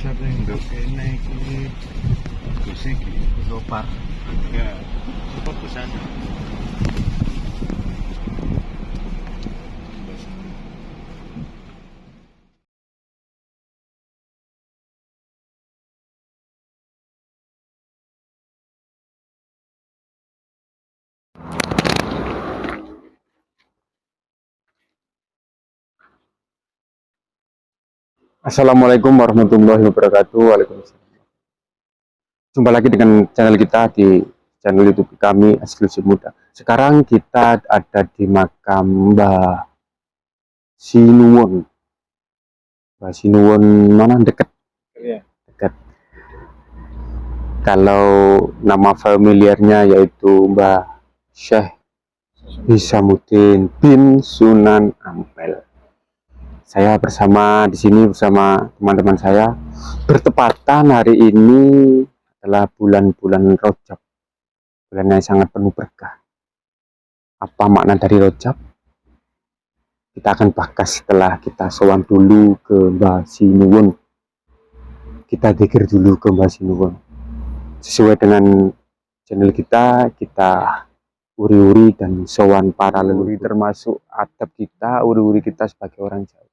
sering ndok kene iki Gus iki Gopar. Ya, apa pesan? Assalamualaikum warahmatullahi wabarakatuh. Waalaikumsalam. Jumpa lagi dengan channel kita di channel YouTube kami Eksklusif Muda. Sekarang kita ada di makam Mbah Sinuwun. Mbah Sinuwun mana dekat? Iya. Dekat. Kalau nama familiarnya yaitu Mbah Syekh Hisamuddin bin Sunan Ampel. Saya di sini bersama teman-teman saya. Bertepatan hari ini adalah bulan-bulan Rajab, bulan yang sangat penuh berkah. Apa makna dari Rajab? Kita akan bahas setelah kita sowan dulu ke Mbah Sinuwun. Kita zikir dulu ke Mbah Sinuwun. Sesuai dengan channel kita uri-uri dan sowan para leluhur, termasuk adab kita, uri-uri kita sebagai orang Jawa.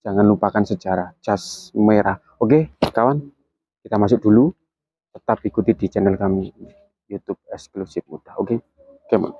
Jangan lupakan sejarah jas merah. Oke, kawan, kita masuk dulu. Tetap ikuti di channel kami YouTube Eksklusif Muda. Oke, come on.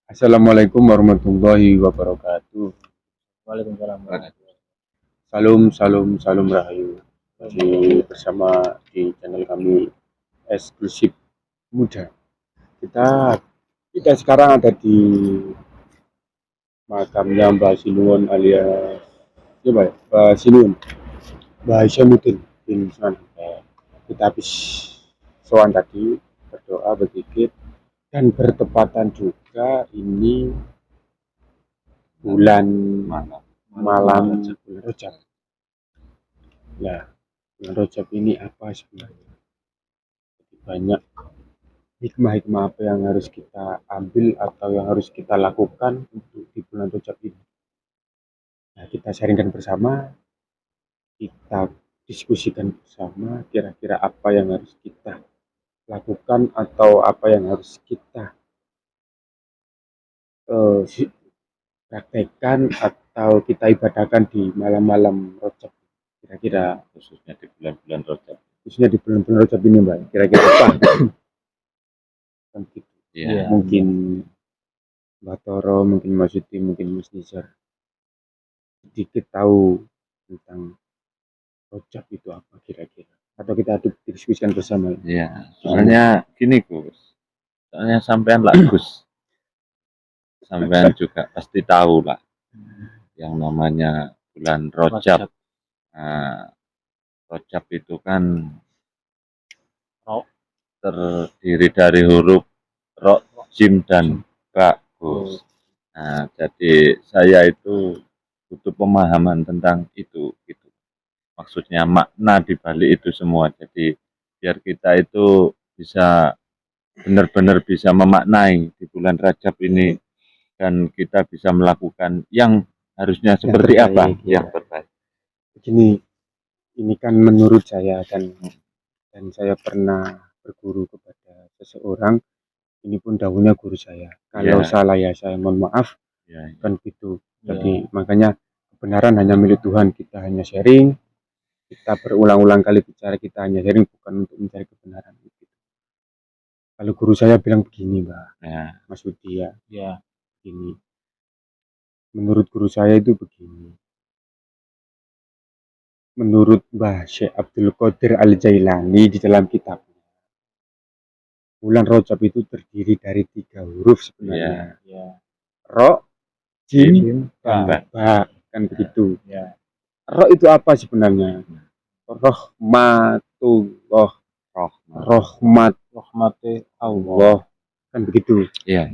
Assalamualaikum warahmatullahi wabarakatuh. Waalaikumsalam. Salam, salam, salam rahayu. bersama di channel kami eksklusif muda. Kita sekarang ada di makamnya Mbah Sinuwun alias siapa ya? Mbah Sinuwun, Mbah Isyamuddin bin Sunan. Kita habis sowan tadi, berdoa, berzikir, dan bertepatan juga ini bulan malam bulan Rajab. Nah, bulan Rajab ini apa sebenarnya? Banyak hikmah-hikmah apa yang harus kita ambil atau yang harus kita lakukan untuk di bulan Rajab ini. Nah, kita sharingkan bersama, kita diskusikan bersama kira-kira apa yang harus kita lakukan atau apa yang harus kita praktekkan atau kita ibadahkan di malam-malam Rajab. Kira-kira Khususnya di bulan-bulan Rajab. khususnya di bulan-bulan Rajab ini, Mbak. Kira-kira apa? Kan gitu. Ya. Mungkin Mbak Toro, mungkin Mas Yudi, mungkin Mas Nizar sedikit tahu tentang Rajab itu apa kira-kira, atau kita diskusikan bersama. Iya, soalnya gini Gus, soalnya sampean lah Gus, sampean juga pasti tahu lah yang namanya bulan Rajab. Nah, Rajab itu kan terdiri dari huruf Ro, Jim dan Ba, Gus. Nah, jadi saya itu butuh pemahaman tentang itu gitu. Maksudnya makna di balik itu semua. Jadi biar kita itu bisa benar-benar bisa memaknai di bulan Rajab ini dan kita bisa melakukan yang harusnya seperti terbaik, apa ya. Yang terbaik. Begini, ini kan menurut saya dan saya pernah berguru kepada seseorang. Ini pun dahulunya guru saya. Kalau salah ya saya mohon maaf. Kan gitu. Jadi makanya kebenaran hanya milik Tuhan. Kita hanya sharing. Kita berulang-ulang kali bicara, kita hanya sharing, bukan untuk mencari kebenaran. Kalau guru saya bilang begini, Mbak, Mas Budi ya, begini. Menurut guru saya itu begini. Menurut Mbah Syekh Abdul Qadir Al-Jailani di dalam kitabnya, bulan Rajab itu terdiri dari 3 huruf sebenarnya. Ro, Jim, Ba, kan begitu. Ro itu apa sebenarnya? Rahmatullah, rahmati Allah, kan begitu. Iya.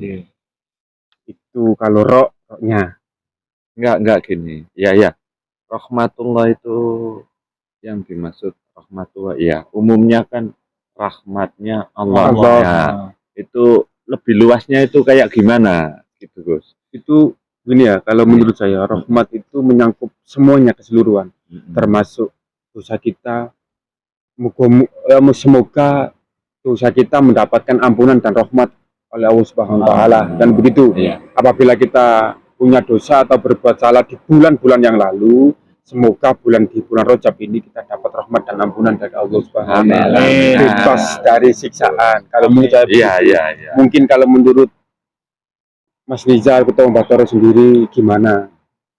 Itu kalau ro-nya. Enggak gini. Iya. Rahmatullah itu yang dimaksud rahmatullah. Iya, umumnya kan rahmatnya Allah. Ya, itu lebih luasnya itu kayak gimana gitu, Gus? Itu gini ya, kalau menurut saya rahmat itu menyangkut semuanya, keseluruhan, termasuk dosa kita. Semoga dosa kita mendapatkan ampunan dan rahmat oleh Allah Subhanahu wa taala, dan begitu. Apabila kita punya dosa atau berbuat salah di bulan-bulan yang lalu, semoga di bulan Rajab ini kita dapat rahmat dan ampunan dari Allah Subhanahu wa taala, bebas dari siksaan. Kalau menurut saya mungkin kalau menurut Mas Nizar atau Mbak Toro sendiri gimana?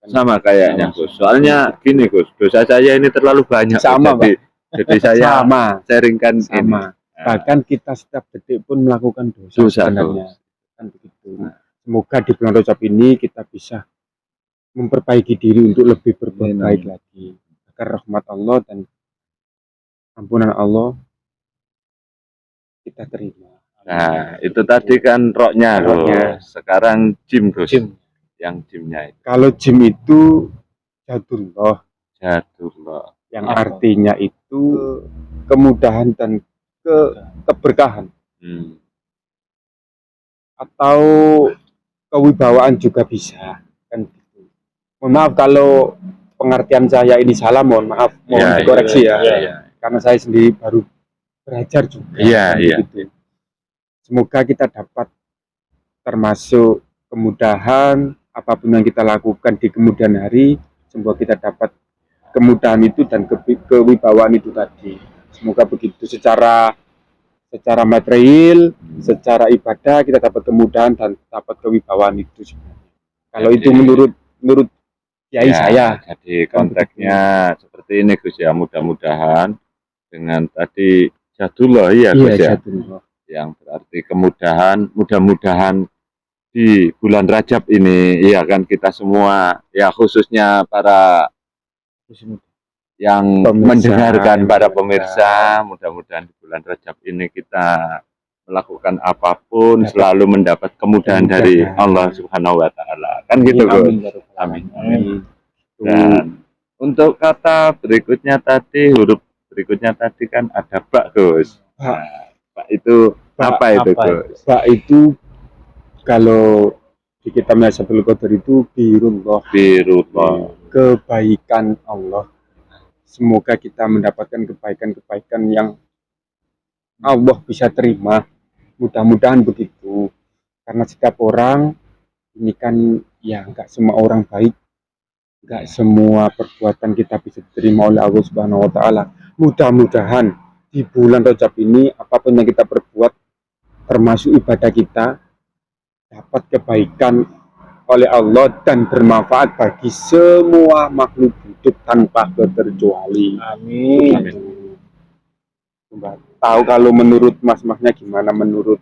Sama kayaknya, Gus. Soalnya gini, Gus, dosa saya ini terlalu banyak. Sama, jadi saya sharingkan sama. Bahkan kita setiap detik pun melakukan dosa sebenarnya. Kan begitu. Semoga di bulan Rajab ini kita bisa memperbaiki diri untuk lebih berbuat baik lagi, agar rahmat Allah dan ampunan Allah kita terima. Nah, itu tadi kan roknya loh. Sekarang Jim, Gus. Yang Jimnya itu. Kalau Jim itu Jadullah. Yang artinya itu kemudahan dan keberkahan. Atau kewibawaan juga bisa, kan gitu. Mohon maaf kalau pengertian saya ini salah, mohon maaf, mohon dikoreksi ya. Karena saya sendiri baru belajar juga. Gitu. Semoga kita dapat termasuk kemudahan apapun yang kita lakukan di kemudian hari. Semoga kita dapat kemudahan itu dan kewibawaan itu tadi. Semoga begitu secara material, secara ibadah kita dapat kemudahan dan dapat kewibawaan itu. Kalau itu menurut kiai Ya, saya. jadi Kan konteksnya seperti ini Gus ya, mudah-mudahan dengan tadi Jadullah ya Iya, Gus ya, Jadullah. yang berarti kemudahan, mudah-mudahan di bulan Rajab ini, ya kan kita semua, ya khususnya para yang Pemirsa, mendengarkan, yang para mendengarkan. pemirsa, mudah-mudahan di bulan Rajab ini kita melakukan apapun Dapat selalu mendapat kemudahan dari kemudahan. Allah Subhanahu wa taala. Kan gitu, Gus. Amin. Amin. Dan untuk kata berikutnya tadi, huruf berikutnya tadi kan ada bak, Gus. Bak. Nah, bak itu Bak apa itu, Gus? Bak itu kalau di kitab Nasabul Qadar itu birullah, Birullah. kebaikan Allah. Semoga kita mendapatkan kebaikan-kebaikan yang Allah bisa terima. Mudah-mudahan begitu. Karena setiap orang ini kan ya nggak semua orang baik, nggak semua perbuatan kita bisa diterima oleh Allah Subhanahu Wa Taala. Mudah-mudahan di bulan Rajab ini apapun yang kita perbuat, termasuk ibadah kita, dapat kebaikan oleh Allah dan bermanfaat bagi semua makhluk hidup tanpa keterkecuali. Amin. Tahu kalau menurut mas-masnya gimana, menurut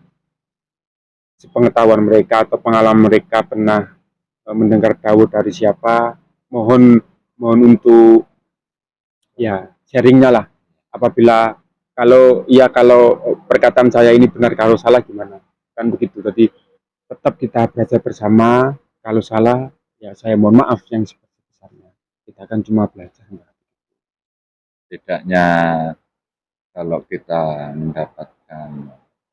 sepengetahuan mereka atau pengalaman mereka pernah mendengar dawuh dari siapa? Mohon untuk ya sharingnya lah. Apabila kalau perkataan saya ini benar, kalau salah gimana? Kan begitu. Jadi tetap kita belajar bersama. Kalau salah ya saya mohon maaf yang sebesar-besarnya. Kita kan cuma belajar. Setidaknya kalau kita mendapatkan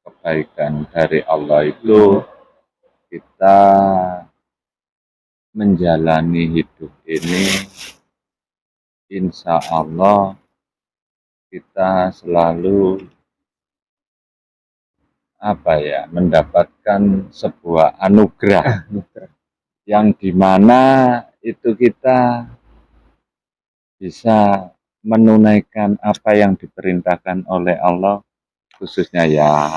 kebaikan dari Allah itu, kita menjalani hidup ini, insya Allah kita selalu mendapatkan sebuah anugerah yang dimana itu kita bisa menunaikan apa yang diperintahkan oleh Allah, khususnya ya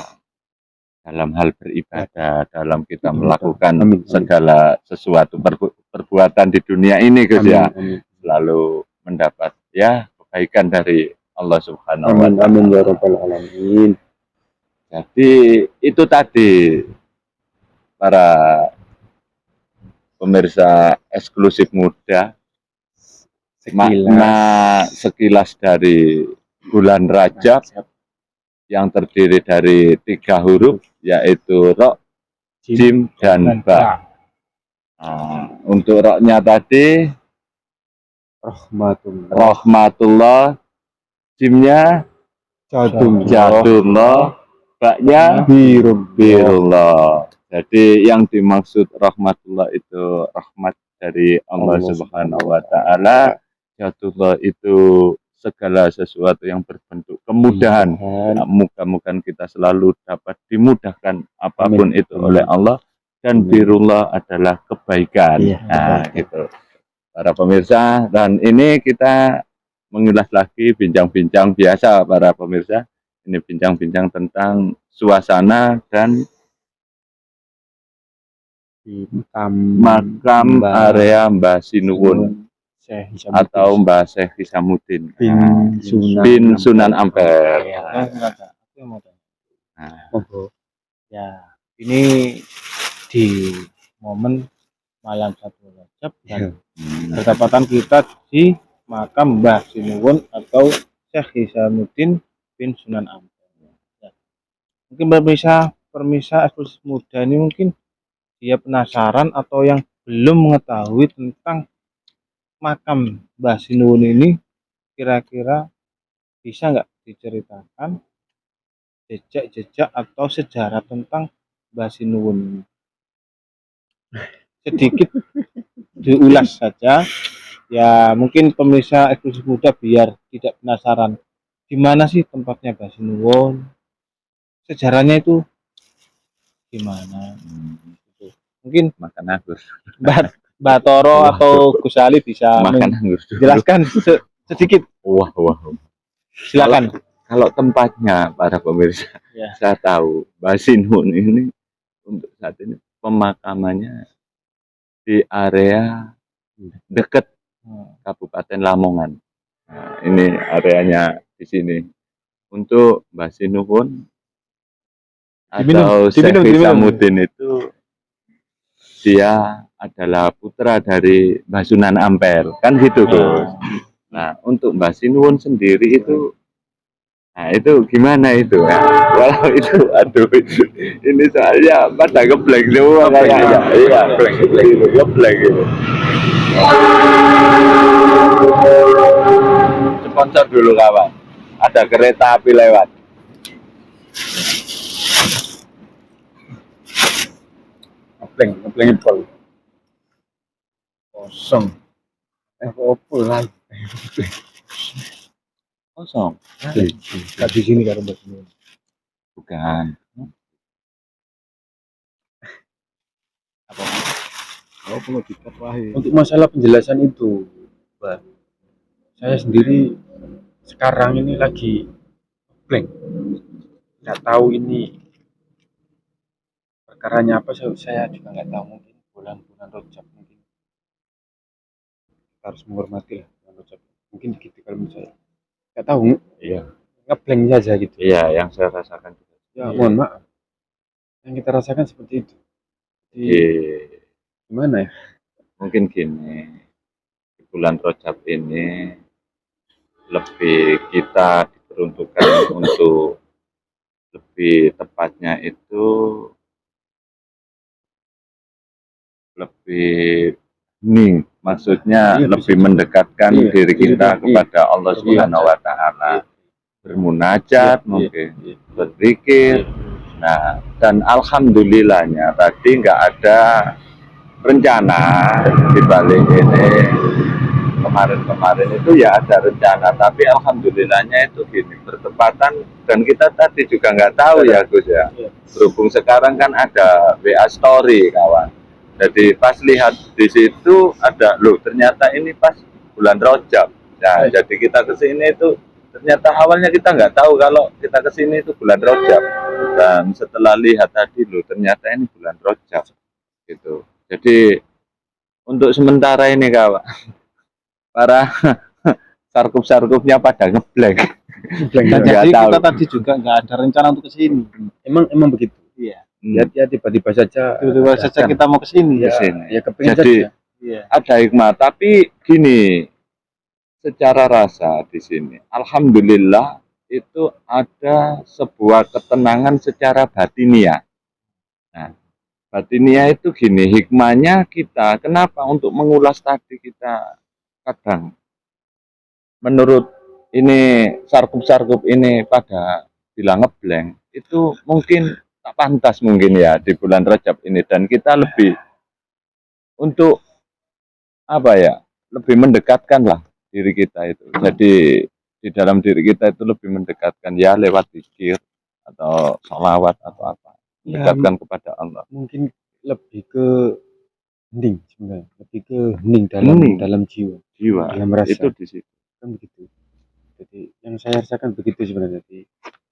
dalam hal beribadah, dalam kita melakukan segala sesuatu perbuatan di dunia ini, Gus ya, selalu mendapat ya kebaikan dari Allah Subhanahu wa taala. Amin ya rabbal alamin. Jadi itu tadi para pemirsa eksklusif muda, makna sekilas dari bulan Rajab yang terdiri dari 3 huruf, yaitu ro, jim, dan ba. Nah, untuk roknya tadi rahmatullah, jimnya jadullah, baknya birullah. Jadi yang dimaksud rahmatullah itu rahmat dari Allah Subhanahu wa taala, jadullah itu segala sesuatu yang berbentuk kemudahan. Mudah-mudahan kita selalu dapat dimudahkan apapun itu oleh Allah, dan birullah adalah kebaikan. Nah, gitu. Para pemirsa, dan ini kita mengulas lagi bincang-bincang biasa para pemirsa. Ini bincang-bincang tentang suasana dan makam area Mbah Sinuwun atau Mbah Syekh Hisamuddin bin Sunan Ampel. Ya, ini di momen malam 1 Rajab dan bertepatan kita di makam Mbah Sinuwun atau Syekh Hisamuddin bin Sunan Ampel. Ya. Mungkin pemirsa eksklusif muda ini mungkin dia penasaran atau yang belum mengetahui tentang makam Mbah Sinuwun ini, kira-kira bisa nggak diceritakan jejak-jejak atau sejarah tentang Mbah Sinuwun ini? Sedikit diulas saja ya, mungkin pemirsa eksklusif muda biar tidak penasaran di mana sih tempatnya Mbah Sinuwun, sejarahnya itu gimana. Mungkin makan anggur Mbak Toro atau Gus Ali bisa menjelaskan sedikit. Wah. Silakan. Kalau tempatnya para pemirsa, ya, saya tahu Mbah Sinuwun ini untuk saat ini pemakamannya di area dekat Kabupaten Lamongan. Nah, ini areanya di sini. Untuk Mbah Sinuhun atau Syekh Hisamuddin itu dia adalah putra dari Mbah Sunan Ampel, kan gitu tuh. Nah, untuk Mbah Sinuhun sendiri itu, nah itu gimana itu ya? Walau itu, aduh, ini soalnya pada ngeblank semua kayaknya. Iya, ngeblank itu. Sponsor dulu kawan, ada kereta api lewat. Ngebleng pol. Kosong. Opo lah. Kosong. Enggak di sini karo Mbak. Bukan. Oh, perlu dikat wae. Untuk masalah penjelasan itu, Mbak, saya sendiri sekarang ini lagi blank, nggak tahu ini perkaranya apa. Saya juga nggak tahu, mungkin bulan-bulan Rajab, mungkin kita harus menghormati lah bulan Rajab, mungkin gitu kalau menurut saya. Nggak tahu, Iya. ngeblank saja gitu. Iya, yang saya rasakan juga. Ya mohon maaf, yang kita rasakan seperti itu. Jadi, gimana ya? Mungkin gini, di bulan Rajab ini lebih kita diperuntukkan untuk lebih tepatnya itu lebih hening, maksudnya lebih mendekatkan diri kita kepada Allah Subhanahu wa Ta'ala, bermunajat, mungkin berzikir. Nah, dan alhamdulillahnya tadi nggak ada rencana di balik ini. Kemarin itu ya ada rencana, tapi alhamdulillahnya itu gini, bertepatan, dan kita tadi juga nggak tahu ya Gus ya, berhubung sekarang kan ada WA story kawan, jadi pas lihat di situ ada, loh ternyata ini pas bulan Rajab. Nah, jadi kita kesini itu ternyata awalnya kita nggak tahu kalau kita kesini itu bulan Rajab, dan setelah lihat tadi, loh ternyata ini bulan Rajab gitu. Jadi untuk sementara ini kawan, para sarkup-sarkupnya pada ngeblank. Jadi kita tadi juga nggak ada rencana untuk kesini. Emang begitu. Iya. Ya tiba-tiba saja. Tiba-tiba saja kita mau kesini. Ya kepingin Jadi saja. Iya. ada hikmah, tapi gini, secara rasa di sini, alhamdulillah itu ada sebuah ketenangan secara batiniah. Nah, batiniah itu gini, hikmahnya kita, kenapa untuk mengulas tadi kita kadang menurut ini sarkup-sarkup ini pada bilang ngeblank, itu mungkin tak pantas mungkin ya di bulan Rajab ini, dan kita lebih untuk apa ya, lebih mendekatkan lah diri kita itu. Jadi di dalam diri kita itu lebih mendekatkan ya lewat zikir atau sholawat atau apa, mendekatkan kepada Allah. Mungkin lebih ke hening sebenarnya, lebih ke hening dalam jiwa, dalam rasa. Itu di situ Kan begitu. Jadi yang saya rasakan begitu sebenarnya. Jadi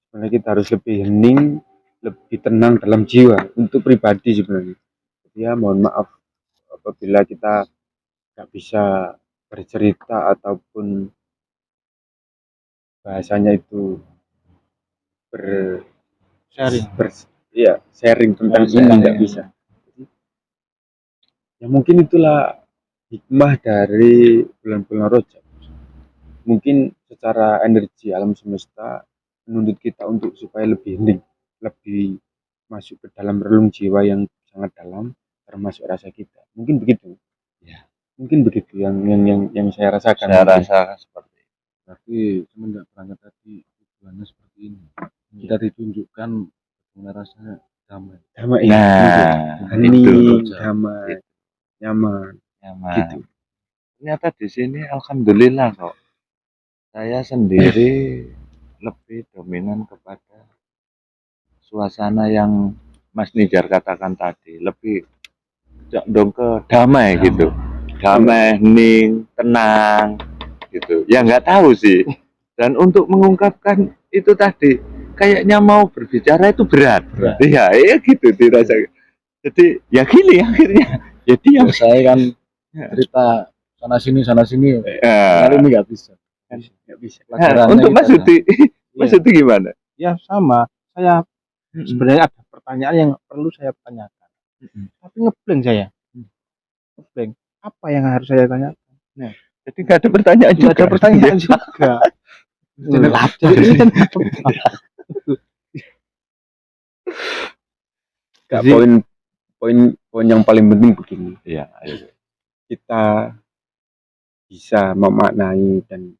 sebenarnya kita harus lebih hening, lebih tenang dalam jiwa untuk pribadi sebenarnya. Jadi ya mohon maaf apabila kita nggak bisa bercerita ataupun bahasanya itu sharing tentang ini nggak bisa. Ya mungkin itulah hikmah dari bulan-bulan Rajab. Mungkin secara energi alam semesta menuntut kita untuk supaya lebih hening, lebih masuk ke dalam relung jiwa yang sangat dalam, termasuk rasa kita. Mungkin begitu. ya. Mungkin begitu yang saya rasakan. Saya rasa seperti itu. Tapi semenjak berangkat tadi tujuannya seperti ini. Kita ditunjukkan rasanya damai. Damai. Nah, hening, damai, nyaman. Gitu. Ternyata di sini alhamdulillah kok. Saya sendiri lebih dominan kepada suasana yang Mas Nijar katakan tadi, lebih condong ke damai gitu, damai, hening, tenang gitu. Ya nggak tahu sih. Dan untuk mengungkapkan itu tadi, kayaknya mau berbicara itu berat. Iya, gitu dirasakan. Jadi ya gini akhirnya. Jadi yang saya kan cerita sana sini. Nah, Kali ini nggak bisa. Nggak bisa. Pelajarannya untuk kita Mas Uti, Mas Iya. Uti gimana? Ya sama, saya Sebenarnya sebenarnya ada pertanyaan yang perlu saya tanyakan, tapi ngeblank saya. Ngeblank. Apa yang harus saya tanya? jadi nggak ada pertanyaan Tidak juga. ada pertanyaan juga. Gelap. Jadi ini kan apa? Nggak, Jadi- poin yang paling penting begini. Iya, ayo. Kita bisa memaknai dan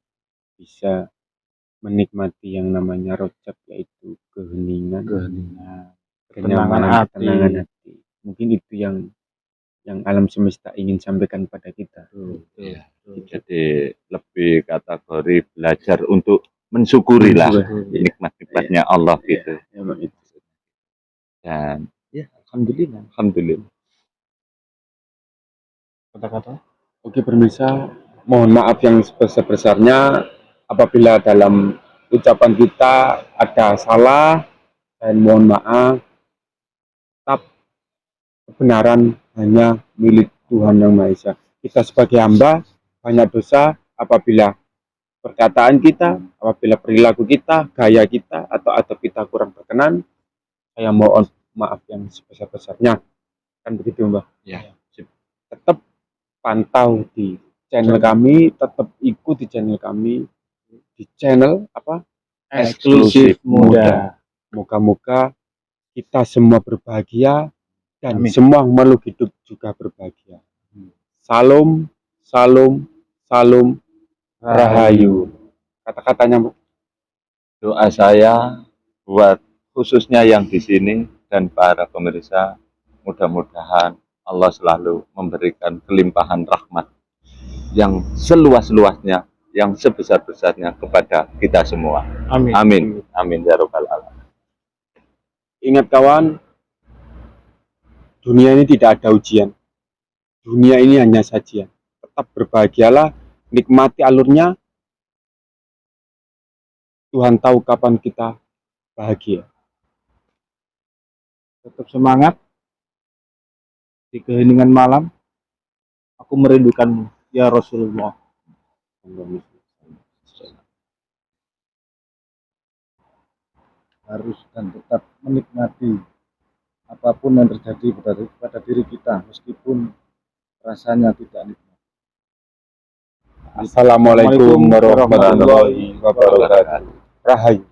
bisa menikmati yang namanya rojak, yaitu keheningan, kenyamanan, Ketenangan ketenangan hati. hati. Mungkin itu yang alam semesta ingin sampaikan pada kita. Iya. Jadi lebih kategori belajar untuk mensyukuri lah nikmat-nikmatnya Allah gitu. Emang itu. Dan Ya, alhamdulillah. alhamdulillah. Kata-kata. Oke pemirsa, mohon maaf yang sebesar-besarnya apabila dalam ucapan kita ada salah, dan mohon maaf. Tetap kebenaran hanya milik Tuhan Yang Maha Esa. Kita sebagai hamba banyak dosa apabila perkataan kita, apabila perilaku kita, gaya kita, atau adab kita kurang berkenan. Saya mohon maaf yang sebesar-besarnya. Kan begitu Mbak? Ya. Tetap pantau di channel kami, tetap ikuti channel kami, di channel apa? Eksklusif muda. Moga-moga kita semua berbahagia dan Amin. semua makhluk hidup juga berbahagia. Salam, salam, salam, rahayu. Kata-katanya Mbak. Doa saya buat khususnya yang di sini dan para pemirsa, mudah-mudahan Allah selalu memberikan kelimpahan rahmat yang seluas-luasnya, yang sebesar-besarnya kepada kita semua. Amin. Amin. Amin ya rabbal alamin. Ingat kawan, dunia ini tidak ada ujian. Dunia ini hanya sajian. Tetap berbahagialah, nikmati alurnya. Tuhan tahu kapan kita bahagia. Tetap semangat. Di keheningan malam, aku merindukanmu, ya Rasulullah. harus dan tetap menikmati apapun yang terjadi pada diri kita meskipun rasanya tidak nikmat. Assalamualaikum warahmatullahi wabarakatuh. Rahayu.